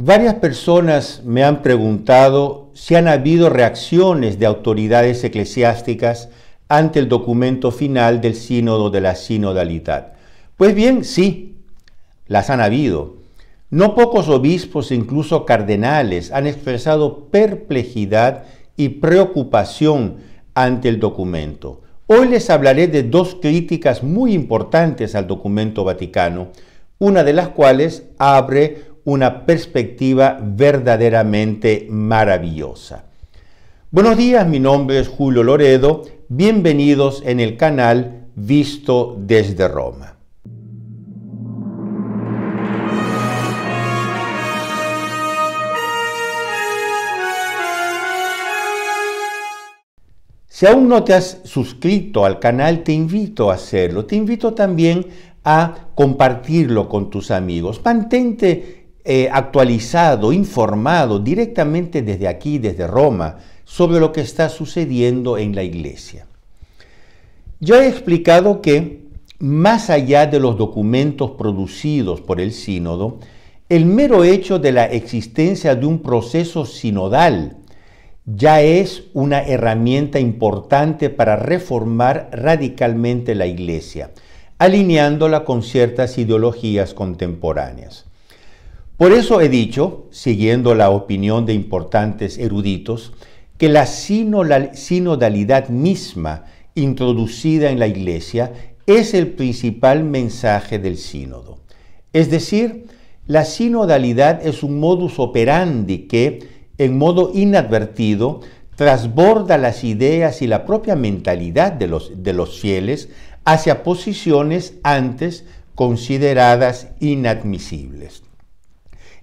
Varias personas me han preguntado si han habido reacciones de autoridades eclesiásticas ante el documento final del Sínodo de la Sinodalidad. Pues bien, sí, las han habido. No pocos obispos e incluso cardenales han expresado perplejidad y preocupación ante el documento. Hoy les hablaré de dos críticas muy importantes al documento vaticano, una de las cuales abre una perspectiva verdaderamente maravillosa. Buenos días, mi nombre es Julio Loredo, bienvenidos en el canal Visto desde Roma. Si aún no te has suscrito al canal, te invito a hacerlo. Te invito también a compartirlo con tus amigos. Mantente actualizado, informado directamente desde aquí, desde Roma, sobre lo que está sucediendo en la Iglesia. Ya he explicado que, más allá de los documentos producidos por el Sínodo, el mero hecho de la existencia de un proceso sinodal ya es una herramienta importante para reformar radicalmente la Iglesia, alineándola con ciertas ideologías contemporáneas. Por eso he dicho, siguiendo la opinión de importantes eruditos, que la sinodalidad misma introducida en la Iglesia es el principal mensaje del sínodo. Es decir, la sinodalidad es un modus operandi que, en modo inadvertido, trasborda las ideas y la propia mentalidad de los fieles hacia posiciones antes consideradas inadmisibles.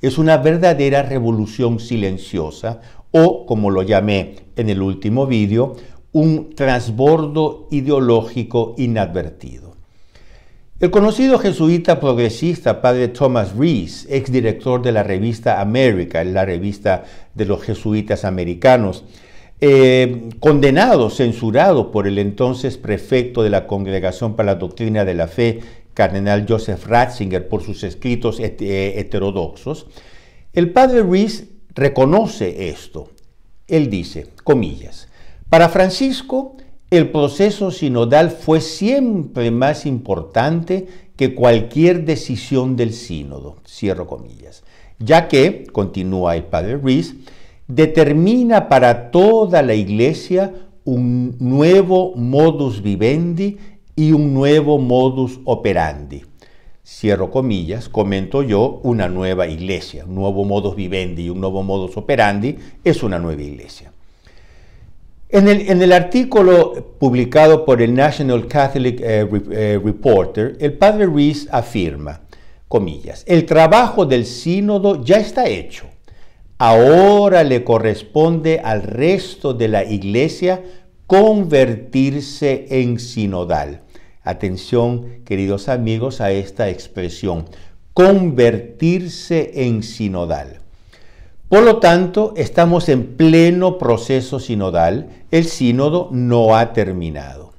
Es una verdadera revolución silenciosa o, como lo llamé en el último vídeo, un transbordo ideológico inadvertido. El conocido jesuita progresista padre Thomas Rees, exdirector de la revista America, la revista de los jesuitas americanos, condenado, censurado por el entonces prefecto de la Congregación para la Doctrina de la Fe, cardenal Joseph Ratzinger, por sus escritos heterodoxos, el padre Rees reconoce esto. Él dice, comillas, para Francisco, el proceso sinodal fue siempre más importante que cualquier decisión del sínodo, cierro comillas, ya que, continúa el padre Rees, determina para toda la Iglesia un nuevo modus vivendi y un nuevo modus operandi. Cierro comillas, comento yo, una nueva iglesia, un nuevo modus vivendi y un nuevo modus operandi es una nueva iglesia. En el artículo publicado por el National Catholic Reporter, el padre Rees afirma, comillas, el trabajo del sínodo ya está hecho. Ahora le corresponde al resto de la iglesia convertirse en sinodal. Atención, queridos amigos, a esta expresión, convertirse en sinodal. Por lo tanto, estamos en pleno proceso sinodal, el sínodo no ha terminado.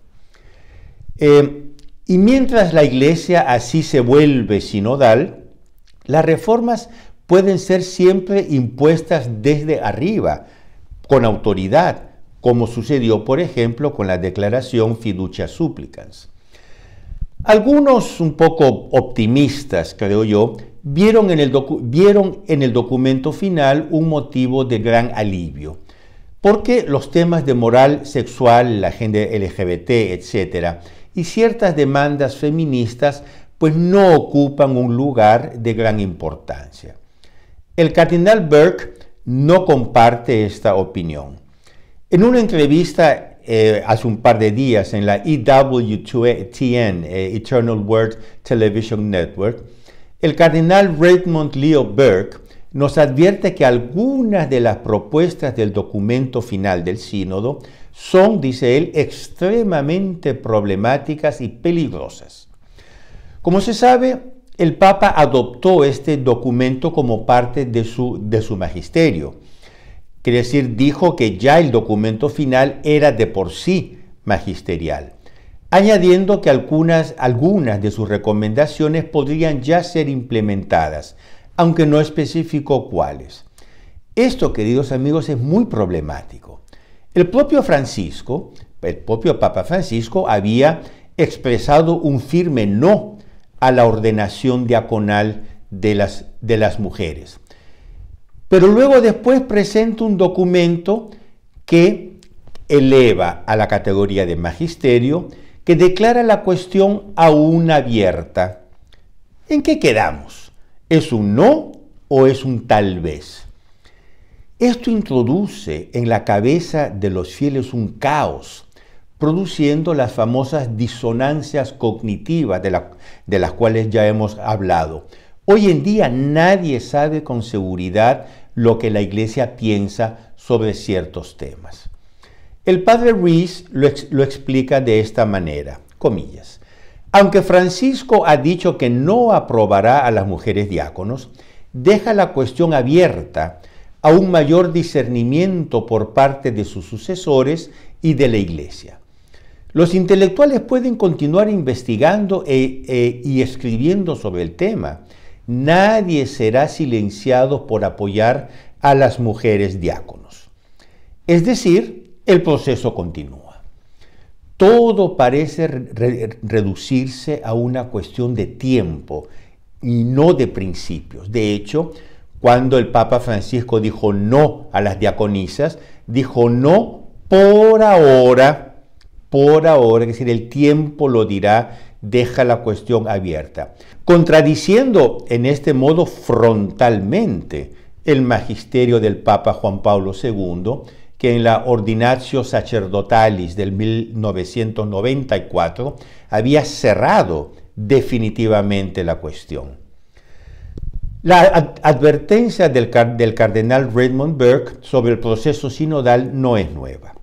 Y mientras la Iglesia así se vuelve sinodal, las reformas pueden ser siempre impuestas desde arriba, con autoridad, como sucedió, por ejemplo, con la declaración Fiducia Supplicans. Algunos un poco optimistas, creo yo, vieron en el documento final un motivo de gran alivio, porque los temas de moral sexual, la agenda LGBT, etc., y ciertas demandas feministas, pues no ocupan un lugar de gran importancia. El cardenal Burke no comparte esta opinión. En una entrevista hace un par de días en la EWTN, Eternal Word Television Network, el cardenal Raymond Leo Burke nos advierte que algunas de las propuestas del documento final del sínodo son, dice él, extremadamente problemáticas y peligrosas. Como se sabe, el Papa adoptó este documento como parte de su magisterio. Quiere decir, dijo que ya el documento final era de por sí magisterial, añadiendo que algunas de sus recomendaciones podrían ya ser implementadas, aunque no especificó cuáles. Esto, queridos amigos, es muy problemático. El propio Papa Francisco había expresado un firme no a la ordenación diaconal de las mujeres. Pero luego después presenta un documento que eleva a la categoría de magisterio, que declara la cuestión aún abierta. ¿En qué quedamos? ¿Es un no o es un tal vez? Esto introduce en la cabeza de los fieles un caos, produciendo las famosas disonancias cognitivas de las cuales ya hemos hablado. Hoy en día nadie sabe con seguridad lo que la Iglesia piensa sobre ciertos temas. El padre Rees lo explica de esta manera, comillas: aunque Francisco ha dicho que no aprobará a las mujeres diáconos, deja la cuestión abierta a un mayor discernimiento por parte de sus sucesores y de la Iglesia. Los intelectuales pueden continuar investigando y escribiendo sobre el tema. Nadie será silenciado por apoyar a las mujeres diáconos. Es decir, el proceso continúa. Todo parece reducirse a una cuestión de tiempo y no de principios. De hecho, cuando el Papa Francisco dijo no a las diaconisas, dijo no por ahora, es decir, el tiempo lo dirá, deja la cuestión abierta, contradiciendo en este modo frontalmente el magisterio del Papa Juan Pablo II, que en la Ordinatio Sacerdotalis del 1994 había cerrado definitivamente la cuestión. La advertencia del cardenal Raymond Burke sobre el proceso sinodal no es nueva.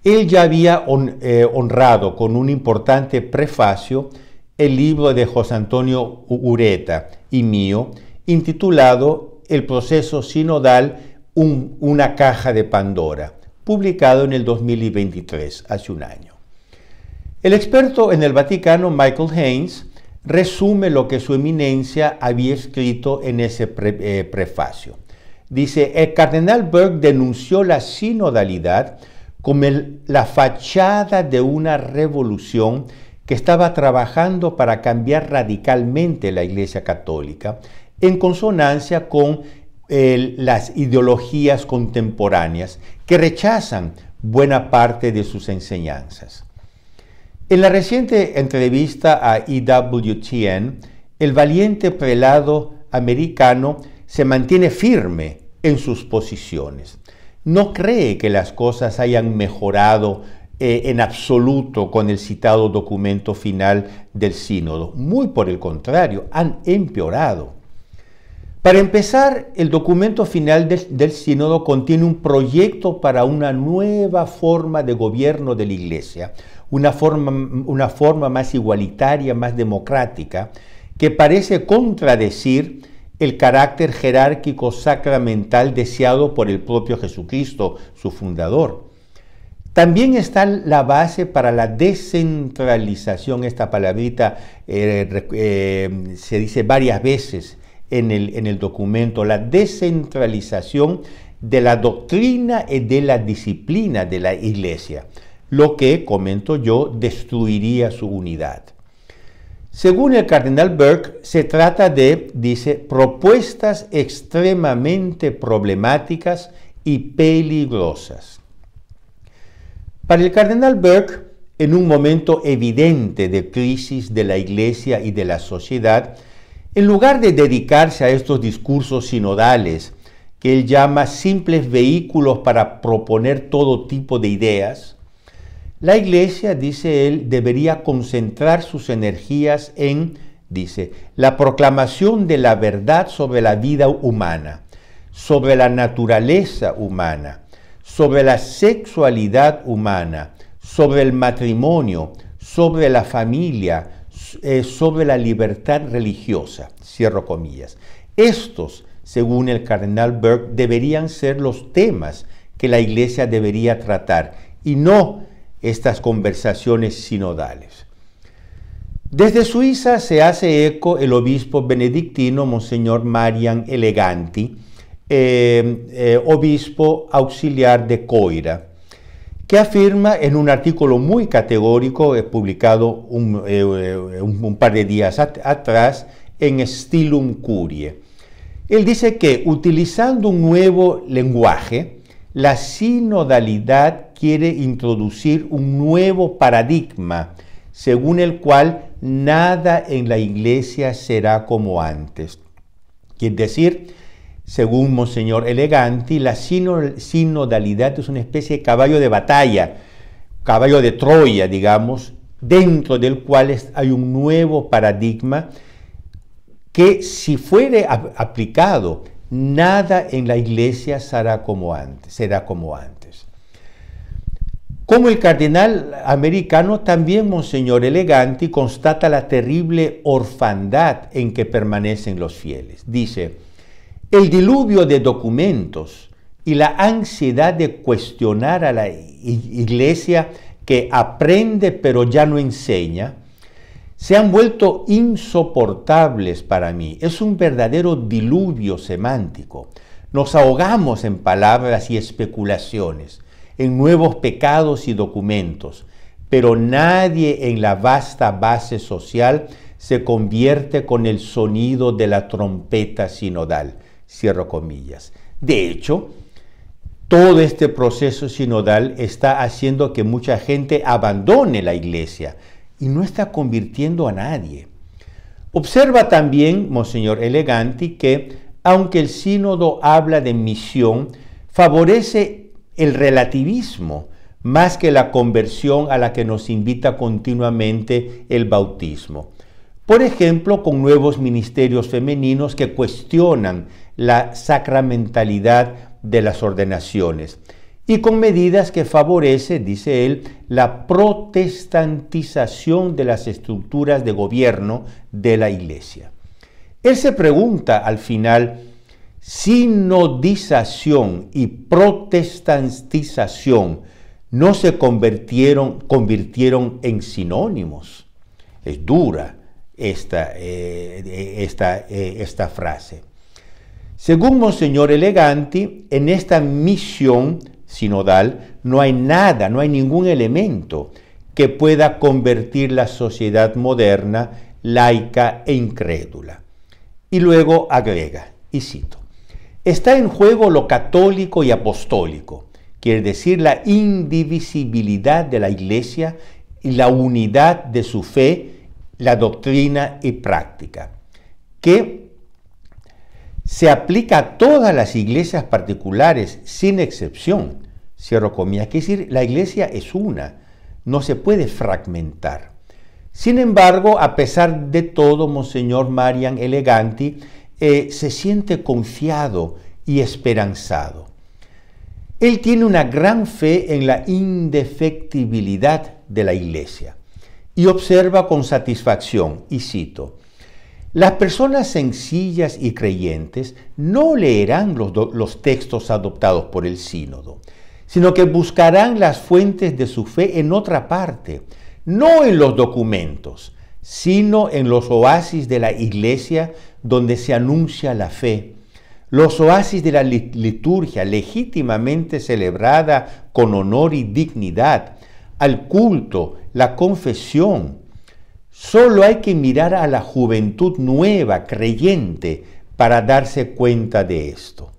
Él ya había honrado con un importante prefacio el libro de José Antonio Ureta y mío, intitulado El proceso sinodal, una caja de Pandora, publicado en el 2023, hace un año. El experto en el Vaticano, Michael Haynes, resume lo que su eminencia había escrito en ese prefacio. Dice: el cardenal Burke denunció la sinodalidad como la fachada de una revolución que estaba trabajando para cambiar radicalmente la Iglesia Católica, en consonancia con las ideologías contemporáneas que rechazan buena parte de sus enseñanzas. En la reciente entrevista a EWTN, el valiente prelado americano se mantiene firme en sus posiciones. No cree que las cosas hayan mejorado en absoluto con el citado documento final del sínodo. Muy por el contrario, han empeorado. Para empezar, el documento final del sínodo contiene un proyecto para una nueva forma de gobierno de la Iglesia, una forma más igualitaria, más democrática, que parece contradecir el carácter jerárquico sacramental deseado por el propio Jesucristo, su fundador. También está la base para la descentralización. Esta palabrita se dice varias veces en el documento, la descentralización de la doctrina y de la disciplina de la Iglesia, lo que, comento yo, destruiría su unidad. Según el cardenal Burke, se trata de, dice, propuestas extremadamente problemáticas y peligrosas. Para el cardenal Burke, en un momento evidente de crisis de la Iglesia y de la sociedad, en lugar de dedicarse a estos discursos sinodales, que él llama simples vehículos para proponer todo tipo de ideas, la Iglesia, dice él, debería concentrar sus energías en, dice, la proclamación de la verdad sobre la vida humana, sobre la naturaleza humana, sobre la sexualidad humana, sobre el matrimonio, sobre la familia, sobre la libertad religiosa, cierro comillas. Estos, según el cardenal Burke, deberían ser los temas que la Iglesia debería tratar y no estas conversaciones sinodales. Desde Suiza se hace eco el obispo benedictino Monseñor Marian Eleganti, obispo auxiliar de Coira, que afirma en un artículo muy categórico, publicado un par de días atrás en Stilum Curiae. Él dice que utilizando un nuevo lenguaje, la sinodalidad quiere introducir un nuevo paradigma, según el cual nada en la Iglesia será como antes. Quiere decir, según Monseñor Eleganti, la sinodalidad es una especie de caballo de batalla, caballo de Troya, digamos, dentro del cual hay un nuevo paradigma que, si fuere aplicado, nada en la Iglesia será como antes. Como el cardenal americano, también Monseñor Eleganti constata la terrible orfandad en que permanecen los fieles. Dice: el diluvio de documentos y la ansiedad de cuestionar a la Iglesia que aprende pero ya no enseña, se han vuelto insoportables para mí. Es un verdadero diluvio semántico. Nos ahogamos en palabras y especulaciones, en nuevos pecados y documentos, pero nadie en la vasta base social se convierte con el sonido de la trompeta sinodal. Cierro comillas. De hecho, todo este proceso sinodal está haciendo que mucha gente abandone la Iglesia y no está convirtiendo a nadie. Observa también Monseñor Eleganti que, aunque el sínodo habla de misión, favorece el relativismo más que la conversión a la que nos invita continuamente el bautismo. Por ejemplo, con nuevos ministerios femeninos que cuestionan la sacramentalidad de las ordenaciones y con medidas que favorece, dice él, la protestantización de las estructuras de gobierno de la Iglesia. Él se pregunta al final, ¿sinodización y protestantización no se convirtieron en sinónimos? Es dura esta frase. Según Monseñor Eleganti, en esta misión sinodal no hay nada, no hay ningún elemento que pueda convertir la sociedad moderna laica e incrédula. Y luego agrega, y cito: está en juego lo católico y apostólico, quiere decir la indivisibilidad de la Iglesia y la unidad de su fe, la doctrina y práctica, que se aplica a todas las iglesias particulares, sin excepción. Cierro comillas. Quiere decir, la Iglesia es una, no se puede fragmentar. Sin embargo, a pesar de todo, Monseñor Marian Eleganti se siente confiado y esperanzado. Él tiene una gran fe en la indefectibilidad de la Iglesia y observa con satisfacción, y cito: las personas sencillas y creyentes no leerán los textos adoptados por el sínodo, sino que buscarán las fuentes de su fe en otra parte, no en los documentos, sino en los oasis de la Iglesia donde se anuncia la fe, los oasis de la liturgia legítimamente celebrada con honor y dignidad, al culto, la confesión. Solo hay que mirar a la juventud nueva, creyente, para darse cuenta de esto.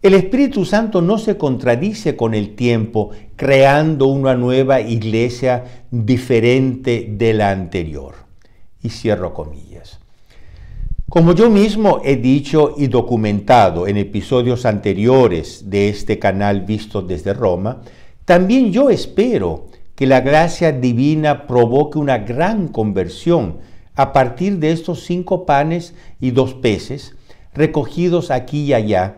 El Espíritu Santo no se contradice con el tiempo, creando una nueva iglesia diferente de la anterior. Y cierro comillas. Como yo mismo he dicho y documentado en episodios anteriores de este canal Visto desde Roma, también yo espero que la gracia divina provoque una gran conversión a partir de estos 5 panes y 2 peces recogidos aquí y allá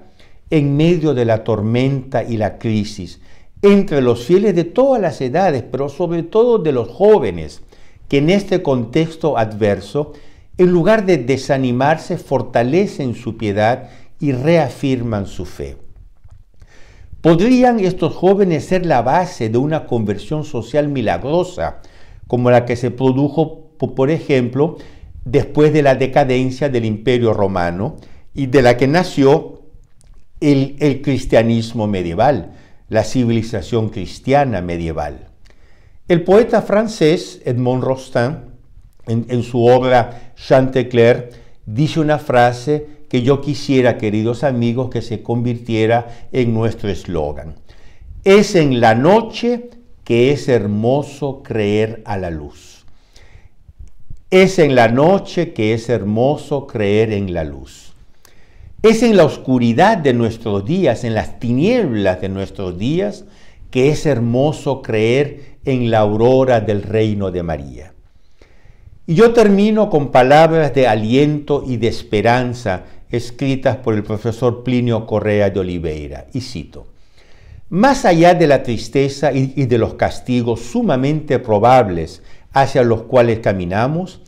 en medio de la tormenta y la crisis entre los fieles de todas las edades, pero sobre todo de los jóvenes, que en este contexto adverso, en lugar de desanimarse, fortalecen su piedad y reafirman su fe. ¿Podrían estos jóvenes ser la base de una conversión social milagrosa como la que se produjo por ejemplo, después de la decadencia del Imperio Romano y de la que nació el cristianismo medieval, la civilización cristiana medieval. El poeta francés Edmond Rostand, en su obra Chantecler, dice una frase que yo quisiera, queridos amigos, que se convirtiera en nuestro eslogan. Es en la noche que es hermoso creer a la luz. Es en la noche que es hermoso creer en la luz. Es en la oscuridad de nuestros días, en las tinieblas de nuestros días, que es hermoso creer en la aurora del reino de María. Y yo termino con palabras de aliento y de esperanza escritas por el profesor Plinio Correa de Oliveira, y cito: más allá de la tristeza y de los castigos sumamente probables hacia los cuales caminamos,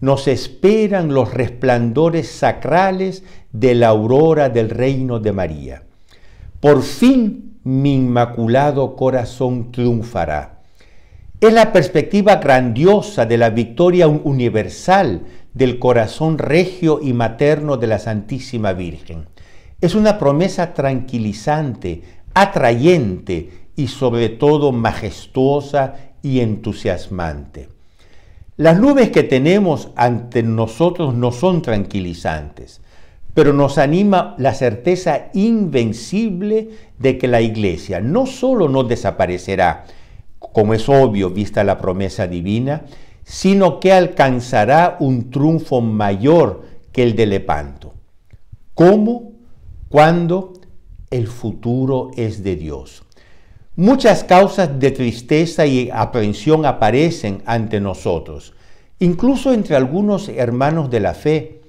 nos esperan los resplandores sacrales de la aurora del reino de María. Por fin mi inmaculado corazón triunfará. Es la perspectiva grandiosa de la victoria universal del corazón regio y materno de la Santísima Virgen. Es una promesa tranquilizante, atrayente y sobre todo majestuosa y entusiasmante. Las nubes que tenemos ante nosotros no son tranquilizantes, pero nos anima la certeza invencible de que la Iglesia no solo no desaparecerá, como es obvio vista la promesa divina, sino que alcanzará un triunfo mayor que el de Lepanto. ¿Cómo? ¿Cuándo? El futuro es de Dios. Muchas causas de tristeza y aprensión aparecen ante nosotros, incluso entre algunos hermanos de la fe.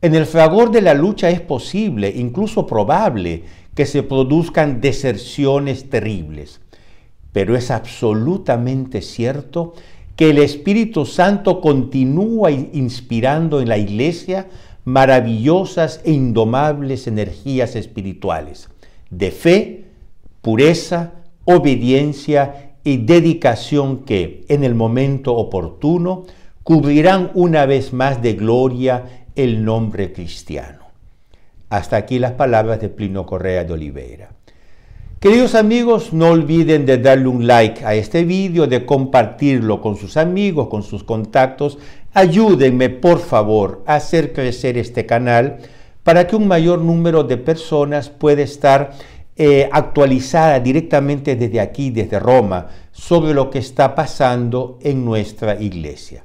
En el fragor de la lucha es posible, incluso probable, que se produzcan deserciones terribles. Pero es absolutamente cierto que el Espíritu Santo continúa inspirando en la Iglesia maravillosas e indomables energías espirituales, de fe, pureza, obediencia y dedicación que, en el momento oportuno, cubrirán una vez más de gloria el nombre cristiano. Hasta aquí las palabras de Plinio Correa de Oliveira. Queridos amigos, no olviden de darle un like a este vídeo, de compartirlo con sus amigos, con sus contactos. Ayúdenme, por favor, a hacer crecer este canal para que un mayor número de personas pueda estar actualizada directamente desde aquí, desde Roma, sobre lo que está pasando en nuestra iglesia.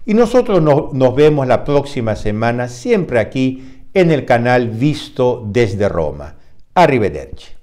Y nosotros nos vemos la próxima semana, siempre aquí en el canal Visto desde Roma. Arrivederci.